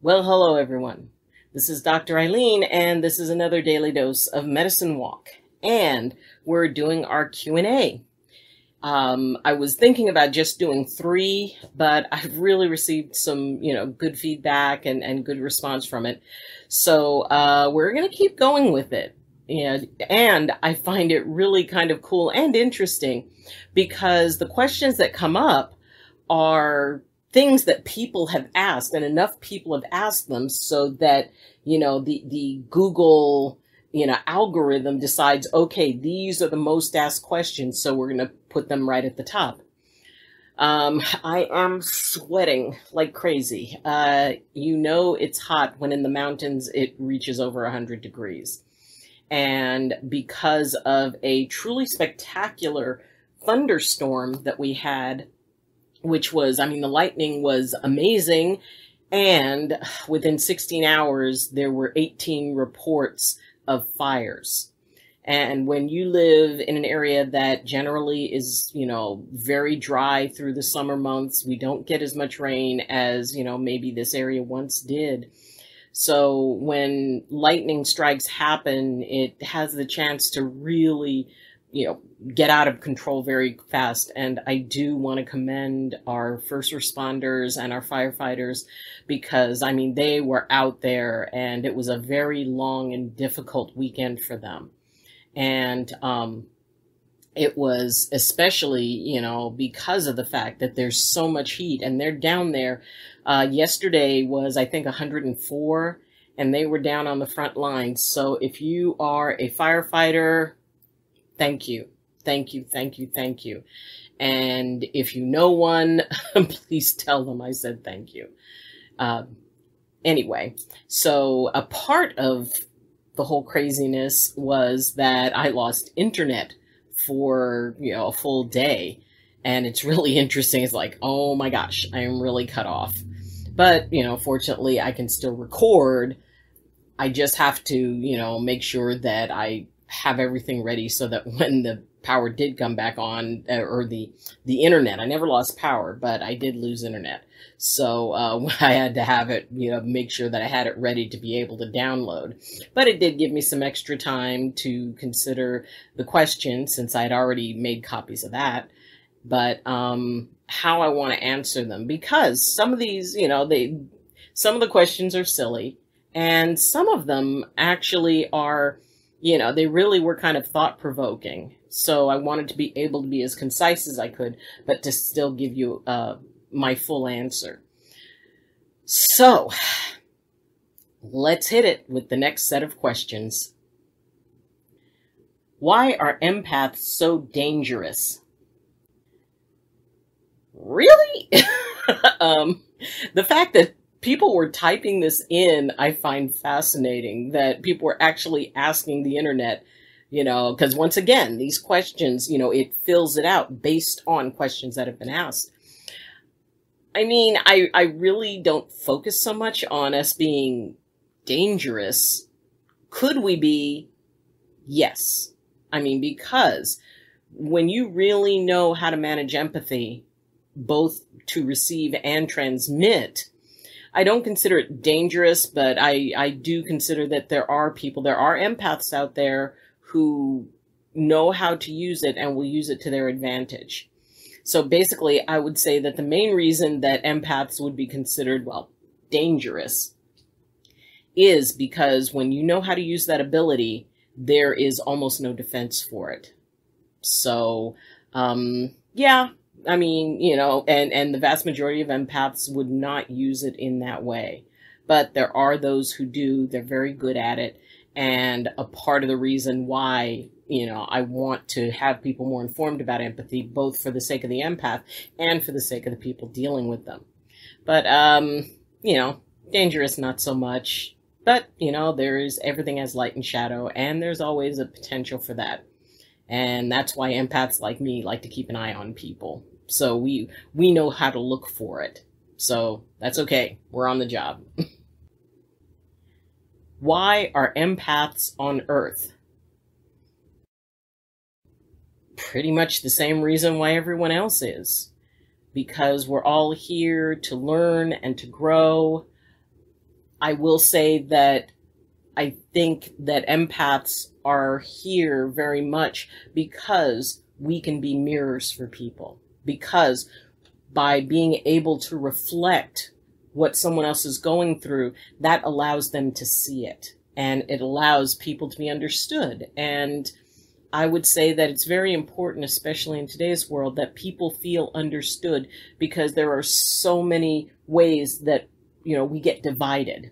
Well, hello everyone. This is Dr. Ayleen, and this is another daily dose of Medicine Walk. And we're doing our Q&A. I was thinking about just doing 3, but I've really received some, good feedback and good response from it. So we're going to keep going with it. And I find it really kind of cool and interesting because the questions that come up are things that people have asked, and enough people have asked them so that, the Google, algorithm decides, okay, these are the most asked questions, so we're going to put them right at the top. I am sweating like crazy. It's hot when in the mountains it reaches over 100 degrees. And because of a truly spectacular thunderstorm that we had, which was, the lightning was amazing. And within 16 hours, there were 18 reports of fires. And when you live in an area that generally is, very dry through the summer months, we don't get as much rain as, maybe this area once did. So when lightning strikes happen, it has the chance to really, get out of control very fast. And I do want to commend our first responders and our firefighters because, they were out there and it was a very long and difficult weekend for them. And it was especially, because of the fact that there's so much heat and they're down there. Yesterday was, I think, 104, and they were down on the front lines. So if you are a firefighter, thank you. Thank you, thank you, thank you. And if you know one, please tell them I said thank you. Anyway, so a part of the whole craziness was that I lost internet for, a full day. And it's really interesting. It's like, oh my gosh, I am really cut off. But, fortunately, I can still record. I just have to, make sure that I have everything ready so that when the power did come back on, or the internet, I never lost power, but I did lose internet. So I had to have it, make sure that I had it ready to be able to download. But it did give me some extra time to consider the questions since I'd already made copies of that. But how I want to answer them, because some of these, some of the questions are silly, and some of them actually are, they really were kind of thought-provoking. So I wanted to be able to be as concise as I could, but to still give you my full answer. So let's hit it with the next set of questions. Why are empaths so dangerous? Really? The fact that people were typing this in, I find fascinating, that people were actually asking the internet, because once again, these questions, it fills it out based on questions that have been asked. I really don't focus so much on us being dangerous. Could we be? Yes. Because when you really know how to manage empathy, both to receive and transmit, I don't consider it dangerous, but I do consider that there are empaths out there who know how to use it and will use it to their advantage. So basically, I would say that the main reason that empaths would be considered, dangerous is because when you know how to use that ability, there is almost no defense for it. So, yeah. And the vast majority of empaths would not use it in that way. But there are those who do. They're very good at it. And a part of the reason why, I want to have people more informed about empathy, both for the sake of the empath and for the sake of the people dealing with them. But, dangerous, not so much. But, there's everything has light and shadow, and there's always a potential for that. And that's why empaths like me like to keep an eye on people. So we know how to look for it. So that's okay. We're on the job. Why are empaths on Earth? Pretty much the same reason why everyone else is. Because we're all here to learn and to grow. I will say that I think that empaths are here very much because we can be mirrors for people, because by being able to reflect what someone else is going through, that allows them to see it, and it allows people to be understood. And I would say that it's very important, especially in today's world, that people feel understood, because there are so many ways that, we get divided.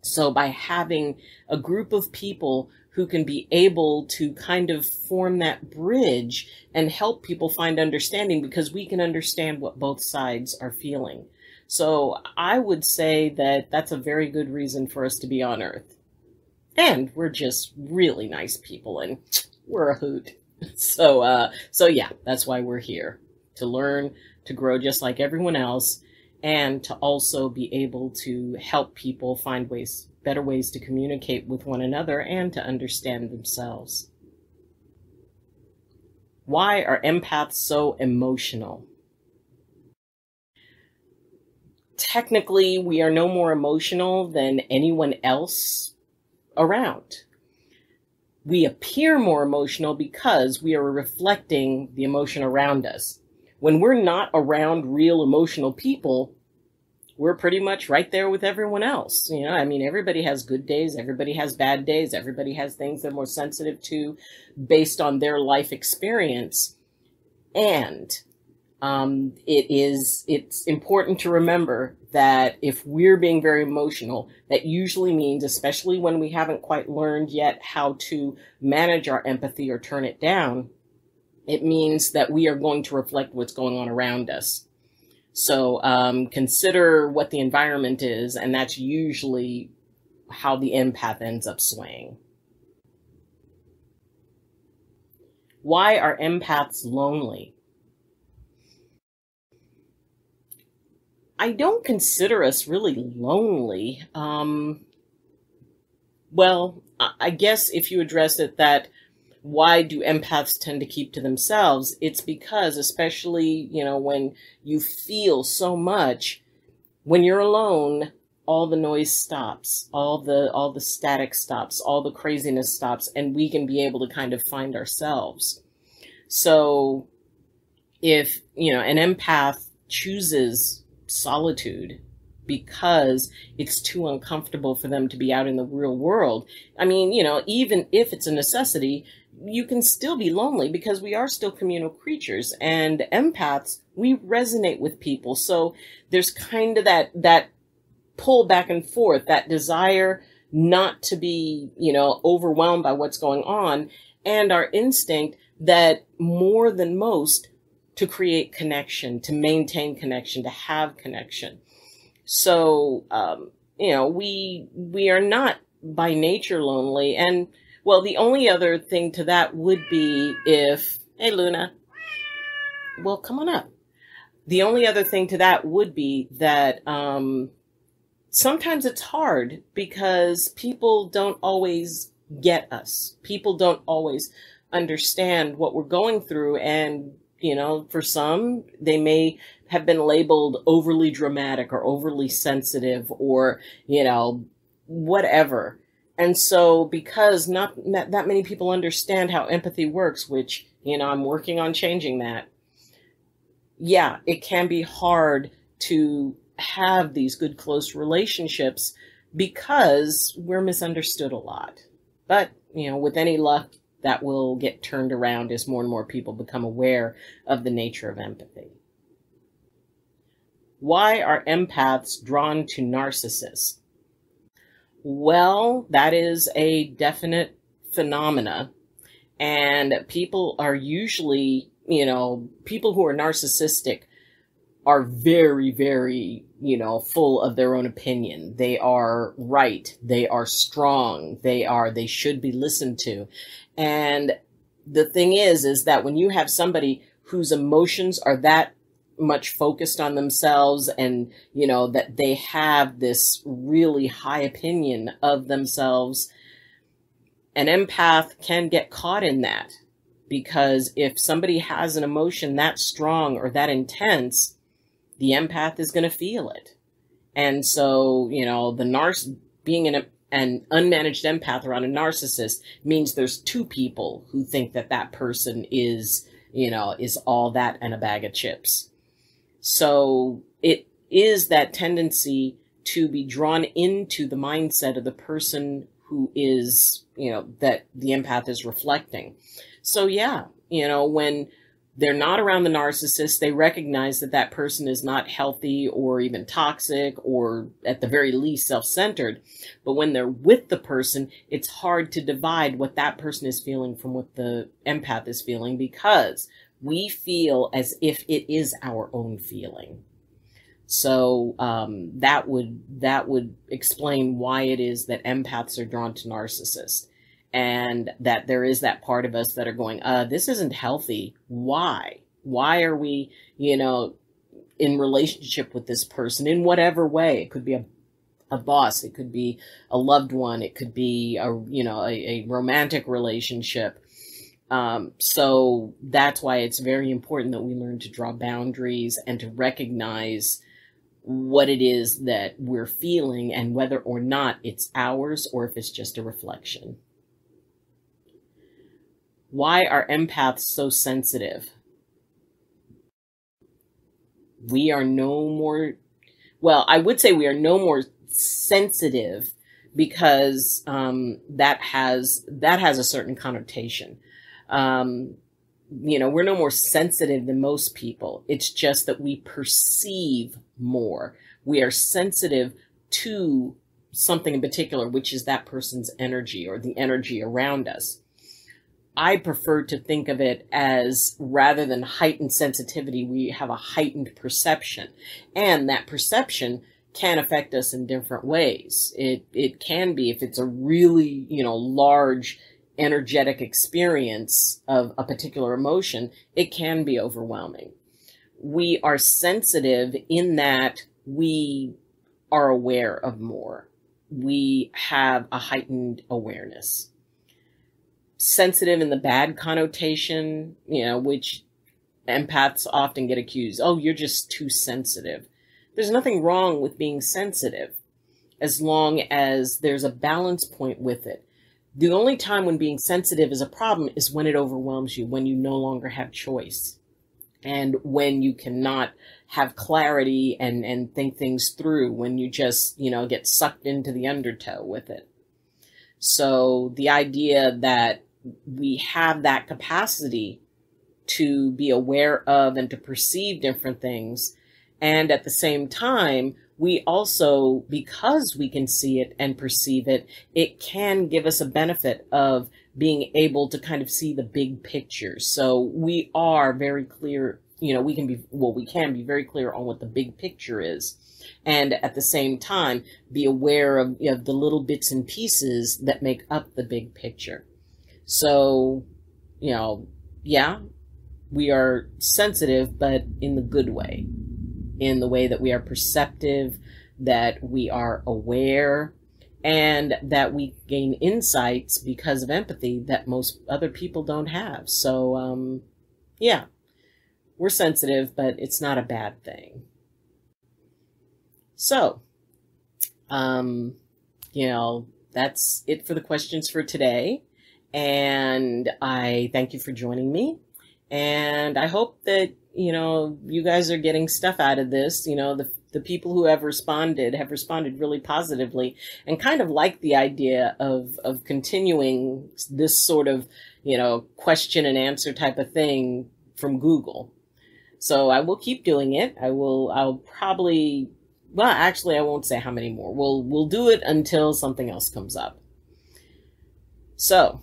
So by having a group of people who can be able to kind of form that bridge and help people find understanding, because we can understand what both sides are feeling. So I would say that that's a very good reason for us to be on Earth. And we're just really nice people, and we're a hoot. So yeah, that's why we're here, to learn, to grow just like everyone else, and to also be able to help people find better ways to communicate with one another and to understand themselves. Why are empaths so emotional? Technically, we are no more emotional than anyone else around. We appear more emotional because we are reflecting the emotion around us. When we're not around real emotional people, we're pretty much right there with everyone else. Everybody has good days, everybody has bad days, everybody has things they're more sensitive to based on their life experience. And it's important to remember that if we're being very emotional, that usually means, especially when we haven't quite learned yet how to manage our empathy or turn it down, it means that we are going to reflect what's going on around us. So consider what the environment is, and that's usually how the empath ends up swaying. Why are empaths lonely? I don't consider us really lonely. Well, I guess if you address it that, why do empaths tend to keep to themselves? It's because, especially, when you feel so much, when you're alone, all the noise stops, all the static stops, all the craziness stops, and we can be able to kind of find ourselves. So if, an empath chooses solitude because it's too uncomfortable for them to be out in the real world, even if it's a necessity, you can still be lonely, because we are still communal creatures, and empaths, we resonate with people. So there's kind of that pull back and forth, that desire not to be, overwhelmed by what's going on, and our instinct that more than most to create connection, to maintain connection, to have connection. So, we are not by nature lonely. And well, the only other thing to that would be if, hey, Luna, well, come on up. The only other thing to that would be that sometimes it's hard because people don't always get us. People don't always understand what we're going through. And, for some, they may have been labeled overly dramatic or overly sensitive or, whatever. And so because not that many people understand how empathy works, which, I'm working on changing that. Yeah, it can be hard to have these good, close relationships because we're misunderstood a lot. But, with any luck, that will get turned around as more and more people become aware of the nature of empathy. Why are empaths drawn to narcissists? Well, that is a definite phenomena. And people are usually, people who are narcissistic are very, very, full of their own opinion. They are right. They are strong. They should be listened to. And the thing is that when you have somebody whose emotions are that much focused on themselves and, that they have this really high opinion of themselves, an empath can get caught in that. Because if somebody has an emotion that strong or that intense, the empath is going to feel it. And so, being an unmanaged empath around a narcissist means there's two people who think that that person is, is all that and a bag of chips. So it is that tendency to be drawn into the mindset of the person who is, that the empath is reflecting. So yeah, when they're not around the narcissist, they recognize that that person is not healthy or even toxic or at the very least self-centered. But when they're with the person, it's hard to divide what that person is feeling from what the empath is feeling, because we feel as if it is our own feeling. So that would explain why it is that empaths are drawn to narcissists, and that there is that part of us that are going, this isn't healthy. Why? Why are we, in relationship with this person in whatever way? It could be a boss. It could be a loved one. It could be a romantic relationship. So that's why it's very important that we learn to draw boundaries and to recognize what it is that we're feeling and whether or not it's ours or if it's just a reflection. Why are empaths so sensitive? We are no more, well, I would say we are no more sensitive, because that has a certain connotation. We're no more sensitive than most people. It's just that we perceive more. We are sensitive to something in particular, which is that person's energy or the energy around us. I prefer to think of it as, rather than heightened sensitivity, we have a heightened perception. And that perception can affect us in different ways. It can be, if it's a really, large energetic experience of a particular emotion, it can be overwhelming. We are sensitive in that we are aware of more. We have a heightened awareness. Sensitive in the bad connotation, which empaths often get accused. Oh, you're just too sensitive. There's nothing wrong with being sensitive, as long as there's a balance point with it. The only time when being sensitive is a problem is when it overwhelms you, when you no longer have choice, and when you cannot have clarity and think things through, when you just, get sucked into the undertow with it. So the idea that we have that capacity to be aware of and to perceive different things, and at the same time, we also, because we can see it and perceive it, it can give us a benefit of being able to kind of see the big picture. So we are very clear, we can be very clear on what the big picture is. And at the same time, be aware of, the little bits and pieces that make up the big picture. So, yeah, we are sensitive, but in the good way. In the way that we are perceptive, that we are aware, and that we gain insights because of empathy that most other people don't have. So, yeah, we're sensitive, but it's not a bad thing. So, that's it for the questions for today. And I thank you for joining me. And I hope that, you guys are getting stuff out of this. The people who have responded really positively, and kind of like the idea of continuing this sort of, question and answer type of thing from Google. So I will keep doing it. I'll probably, well, actually, I won't say how many more. We'll do it until something else comes up. So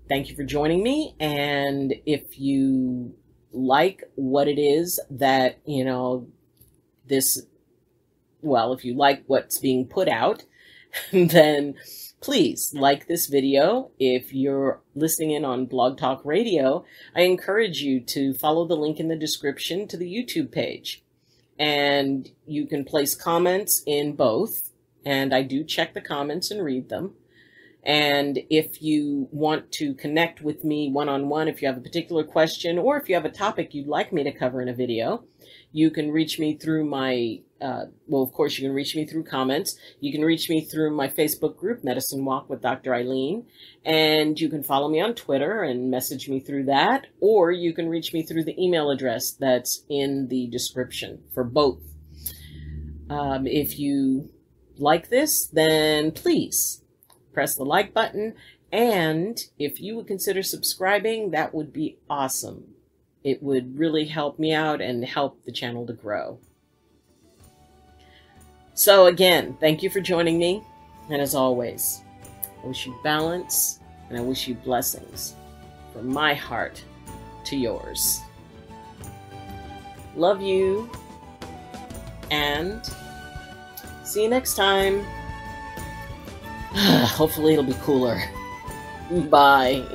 thank you for joining me. And if you like what it is that, if you like what's being put out, then please like this video. If you're listening in on Blog Talk Radio, I encourage you to follow the link in the description to the YouTube page. And you can place comments in both. And I do check the comments and read them. And if you want to connect with me one-on-one, if you have a particular question, or if you have a topic you'd like me to cover in a video, you can reach me through my, well, of course, you can reach me through comments. You can reach me through my Facebook group, Medicine Walk with Dr. Ayleen. And you can follow me on Twitter and message me through that. Or you can reach me through the email address that's in the description for both. If you like this, then please press the like button, and if you would consider subscribing, that would be awesome. It would really help me out and help the channel to grow. So again, thank you for joining me, and as always, I wish you balance, and I wish you blessings from my heart to yours. Love you, and see you next time. Hopefully it'll be cooler. Bye.